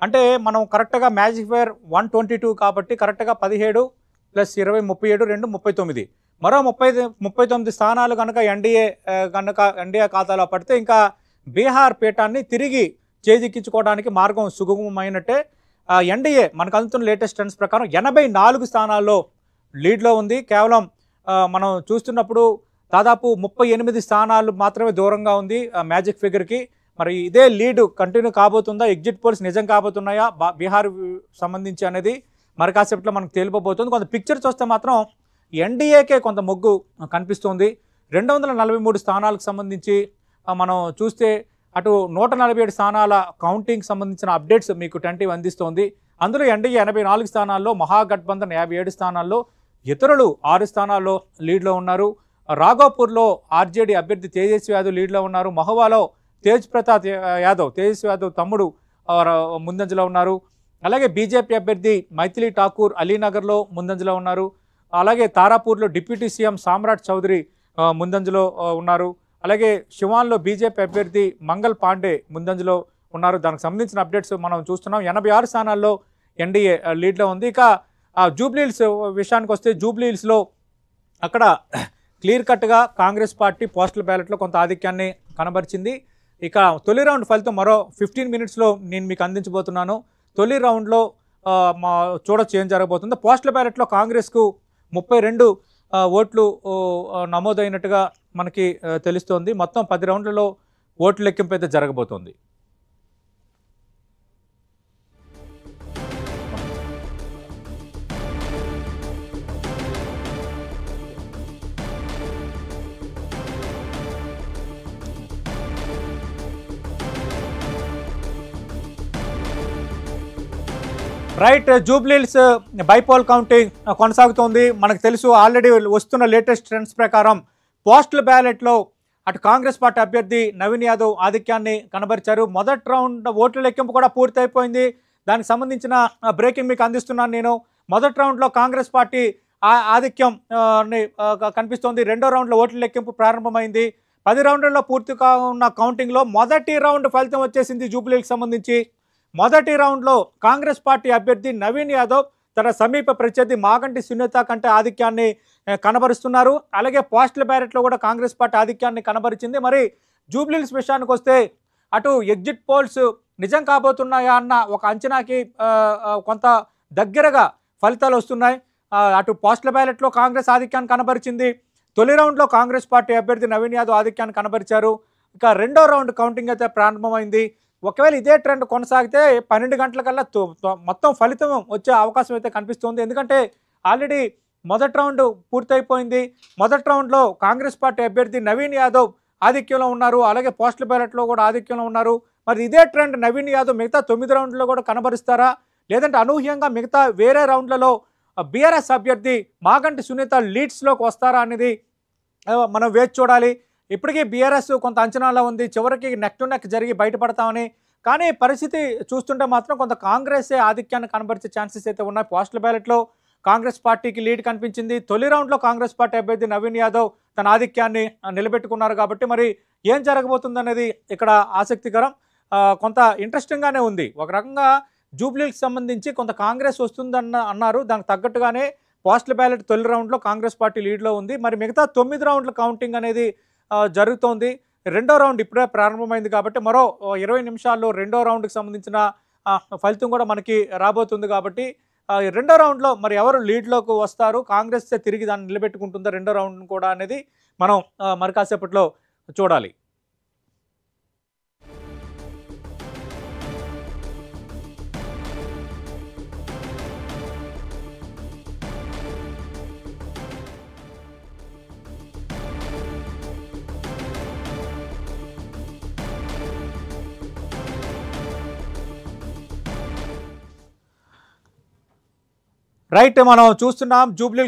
అంటే మనం కరెక్ట్గా మ్యాజిక్ ఫైర్ 122 కాబట్టి కరెక్ట్గా 17 + 20 37 2 39 మరో 39 స్థానాలు కనుక ఎన్డీఏ ఖాతాలో పడితే ఇంకా బీహార్ పీఠాన్ని తిరిగి చేజిక్కించుకోవడానికి మార్గం సుగమమైనట్టే. ఎన్డీఏ మనకు అందుతున్న లేటెస్ట్ ట్రెండ్స్ ప్రకారం 84 స్థానాల్లో లీడ్లో ఉంది. కేవలం మనం చూస్తున్నప్పుడు దాదాపు 38 స్థానాలు మాత్రమే దూరంగా ఉంది మ్యాజిక్ ఫిగర్కి. మరి ఇదే లీడ్ కంటిన్యూ కాబోతుందా, ఎగ్జిట్ పోల్స్ నిజం కాబోతున్నాయా బీహార్ సంబంధించి అనేది మరి కాసేపట్లో మనకు తేలిపోబోతుంది. కొంత పిక్చర్ చూస్తే మాత్రం ఎన్డీఏకే కొంత మొగ్గు కనిపిస్తుంది. 243 స్థానాలకు సంబంధించి మనం చూస్తే అటు 147 స్థానాల కౌంటింగ్ సంబంధించిన అప్డేట్స్ మీకు టెంటివ్ అందిస్తోంది. అందులో ఎన్డీఏ 84 స్థానాల్లో, మహాగఠబంధన్ 57 స్థానాల్లో, ఇతరులు 6 స్థానాల్లో లీడ్లో ఉన్నారు. రాఘోపూర్లో ఆర్జేడీ అభ్యర్థి తేజస్వి యాదవ్ లీడ్లో ఉన్నారు. మహువాలో తేజస్వి యాదవ్ తమ్ముడు ముందంజలో ఉన్నారు. అలాగే బీజేపీ అభ్యర్థి మైథిలి ఠాకూర్ అలీనగర్లో ముందంజలో ఉన్నారు. అలాగే తారాపూర్లో డిప్యూటీ సీఎం సామ్రాట్ చౌదరి ముందంజలో ఉన్నారు. అలాగే శివాన్లో బీజేపీ అభ్యర్థి మంగల్ పాండే ముందంజలో ఉన్నారు. దానికి సంబంధించిన అప్డేట్స్ మనం చూస్తున్నాం. 86 స్థానాల్లో ఎన్డీఏ లీడ్లో ఉంది. ఇక జూబ్లీహిల్స్ విషయానికి వస్తే జూబ్లీహిల్స్లో అక్కడ క్లియర్ కట్గా కాంగ్రెస్ పార్టీ పోస్టల్ బ్యాలెట్లో కొంత ఆధిక్యాన్ని కనబరిచింది. ఇక తొలి రౌండ్ ఫలితం మరో 15 మినిట్స్లో నేను మీకు అందించబోతున్నాను. తొలి రౌండ్లో చూడొచ్చు ఏం జరగబోతుందో. పోస్టల్ బ్యాలెట్లో కాంగ్రెస్కు 32 ఓట్లు నమోదైనట్టుగా మనకి తెలుస్తోంది. మొత్తం 10 రౌండ్లలో ఓట్ల లెక్కింపు అయితే జరగబోతోంది. రైట్, జూబ్లీహిల్స్ బైపోల్ కౌంటింగ్ కొనసాగుతోంది. మనకు తెలుసు ఆల్రెడీ వస్తున్న లేటెస్ట్ ట్రెండ్స్ ప్రకారం పోస్టల్ బ్యాలెట్లో అటు కాంగ్రెస్ పార్టీ అభ్యర్థి నవీన్ యాదవ్ ఆధిక్యాన్ని కనబరిచారు. మొదటి రౌండ్ ఓట్ల లెక్కింపు కూడా పూర్తయిపోయింది. దానికి సంబంధించిన బ్రేకింగ్ మీకు అందిస్తున్నాను నేను. మొదటి రౌండ్లో కాంగ్రెస్ పార్టీ ఆధిక్యం కనిపిస్తోంది. రెండో రౌండ్లో ఓట్ల లెక్కింపు ప్రారంభమైంది. 10 రౌండ్లలో పూర్తిగా ఉన్న కౌంటింగ్లో మొదటి రౌండ్ ఫలితం వచ్చేసింది జూబ్లీహిల్స్కి సంబంధించి. మొదటి రౌండ్లో కాంగ్రెస్ పార్టీ అభ్యర్థి నవీన్ యాదవ్ తన సమీప ప్రత్యర్థి మాగంటి సునీత కంటే ఆధిక్యాన్ని కనబరుస్తున్నారు. అలాగే పోస్టల్ బ్యాలెట్లో కూడా కాంగ్రెస్ పార్టీ ఆధిక్యాన్ని కనబరిచింది. మరి జూబ్లీహిల్స్ విషయానికి వస్తే అటు ఎగ్జిట్ పోల్స్ నిజం కాబోతున్నాయా అన్న ఒక అంచనాకి కొంత దగ్గరగా ఫలితాలు వస్తున్నాయి. అటు పోస్టల్ బ్యాలెట్లో కాంగ్రెస్ ఆధిక్యాన్ని కనబరిచింది. తొలి రౌండ్లో కాంగ్రెస్ పార్టీ అభ్యర్థి నవీన్ యాదవ్ ఆధిక్యాన్ని కనబరిచారు. ఇక రెండో రౌండ్ కౌంటింగ్ అయితే ప్రారంభమైంది. ఒకవేళ ఇదే ట్రెండ్ కొనసాగితే 12 గంటలకల్లా మొత్తం ఫలితం వచ్చే అవకాశం అయితే కనిపిస్తుంది. ఎందుకంటే ఆల్రెడీ మొదటి రౌండ్ పూర్తయిపోయింది. మొదటి రౌండ్లో కాంగ్రెస్ పార్టీ అభ్యర్థి నవీన్ యాదవ్ ఆధిక్యంలో ఉన్నారు. అలాగే పోస్టల్ బ్యాలెట్లో కూడా ఆధిక్యంలో ఉన్నారు. మరి ఇదే ట్రెండ్ నవీన్ యాదవ్ మిగతా 9 రౌండ్లలో కూడా కనబరుస్తారా, లేదంటే అనూహ్యంగా మిగతా వేరే రౌండ్లలో బీఆర్ఎస్ అభ్యర్థి మాగంటి సునీత లీడ్స్లోకి వస్తారా అనేది మనం వేచి చూడాలి. ఇప్పటికీ బీఆర్ఎస్ కొంత అంచనాలో ఉంది, చివరికి నెక్ టు నెక్ జరిగి బయటపడతామని. కానీ పరిస్థితి చూస్తుంటే మాత్రం కొంత కాంగ్రెసే ఆధిక్యాన్ని కనబరిచే ఛాన్సెస్ అయితే ఉన్నాయి. పోస్టల్ బ్యాలెట్లో కాంగ్రెస్ పార్టీకి లీడ్ కనిపించింది. తొలి రౌండ్లో కాంగ్రెస్ పార్టీ అభ్యర్థి నవీన్ యాదవ్ తన ఆధిక్యాన్ని నిలబెట్టుకున్నారు. కాబట్టి మరి ఏం జరగబోతుందనేది ఇక్కడ ఆసక్తికరం, కొంత ఇంట్రెస్టింగ్గానే ఉంది. ఒక రకంగా జూబ్లీహిల్స్కి సంబంధించి కొంత కాంగ్రెస్ వస్తుందన్న అన్నారు. దానికి తగ్గట్టుగానే పోస్టల్ బ్యాలెట్ తొలి రౌండ్లో కాంగ్రెస్ పార్టీ లీడ్లో ఉంది. మరి మిగతా 9 రౌండ్ల కౌంటింగ్ అనేది జరుగుతోంది. రెండో రౌండ్ ఇప్పుడే ప్రారంభమైంది కాబట్టి మరో 20 నిమిషాల్లో రెండో రౌండ్కి సంబంధించిన ఫలితం కూడా మనకి రాబోతుంది. కాబట్టి రెండో రౌండ్లో మరి ఎవరు లీడ్లోకి వస్తారు, కాంగ్రెస్ తిరిగి దాన్ని నిలబెట్టుకుంటుందా రెండో రౌండ్ కూడా అనేది మనం మరి కాసేపట్లో చూడాలి. రైట్, మనం చూస్తున్నాం జూబ్లీ